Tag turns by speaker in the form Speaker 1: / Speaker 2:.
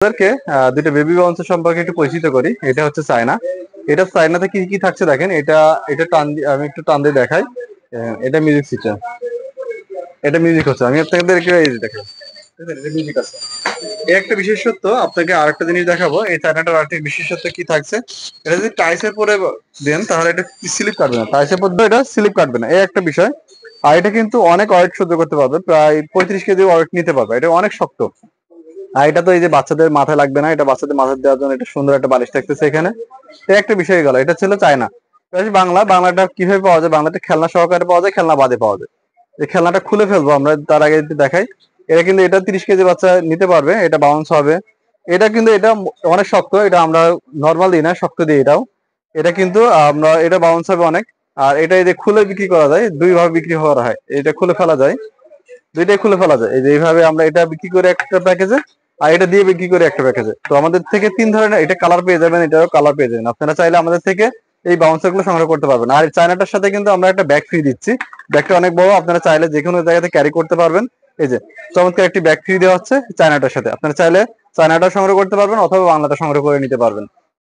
Speaker 1: আপনাদেরকে দুইটা baby bouncer সম্পর্কে একটু পরিচিত করি। এটা হচ্ছে চায়না। এটা চায়নাতে কি কি থাকছে দেখেন। এটা আমি একটু টান দিয়ে দেখাই। এটা মিউজিক সিস্টেম, এটা মিউজিক হচ্ছে। আমি আপনাদেরকে এই যে দেখেন, এটা মিউজিক আছে। এই একটা বিশেষত্ব। আপনাকে আরেকটা জিনিস দেখাবো, এই চায়নাটার আরেকটা বিশেষত্ব কি থাকছে। এটা যদি টাইসের পরে দেন তাহলে এটা স্লিপ কাটবে না, টাইসের পর এটা স্লিপ কাটবে না, এই একটা বিষয়। আর এটা কিন্তু অনেক ওয়েট সহ্য করতে পারবে, প্রায় 35 কেজি ওয়েট নিতে পারবে। এটা অনেক শক্ত। আর এটা তো এই যে বাচ্চাদের মাথায় লাগবে না, এটা বাচ্চাদের মাথায় দেওয়ার জন্য এটা সুন্দর একটা বালিশ থাকতেছে এখানে। এই একটা বিষয় গেল। এটা ছিল চায়না। বাংলাটা কিভাবে পাওয়া যায়? বাংলাটা খেলনা সহকারে পাওয়া যায়, খেলনা বাদে পাওয়া যায়। এই খেলনাটা খুলে ফেলবো আমরা, তার আগে একটু দেখাই। এটা কিন্তু এটা 30 কেজি বাচ্চা নিতে পারবে, এটা বাউন্স হবে। এটা কিন্তু এটা অনেক শক্ত, এটা আমরা নর্মাল দিই না, শক্ত দিই এটাও। এটা কিন্তু আমরা এটা বাউন্স হবে অনেক। আর এটা এই যে খুলে বিক্রি করা যায়, দুই ভাবে বিক্রি করা হয়। এটা খুলে ফেলা যায়, দুইটাই খুলে ফেলা যায়। এই যে এইভাবে আমরা এটা বিক্রি করে একটা প্যাকেজে, আর এটা দিয়ে বিক্রি করে একটা প্যাকেজে। তো আমাদের থেকে 3 ধরনের এটা কালার পেয়ে যাবেন, এটারও কালার পেয়ে যাবেন। আপনারা চাইলে আমাদের থেকে এই বাউন্সার গুলো সংগ্রহ করতে পারবেন। আর চায়নাটার সাথে কিন্তু আমরা একটা ব্যাগ ফ্রি দিচ্ছি। ব্যাগটা অনেক বড়, আপনারা চাইলে যে কোনো জায়গাতে ক্যারি করতে পারবেন। এই যে চমৎকার একটি ব্যাগ ফ্রি দেওয়া হচ্ছে চায়নাটার সাথে। আপনারা চাইলে চায়নাটা সংগ্রহ করতে পারবেন অথবা বাংলাটা সংগ্রহ করে নিতে পারবেন।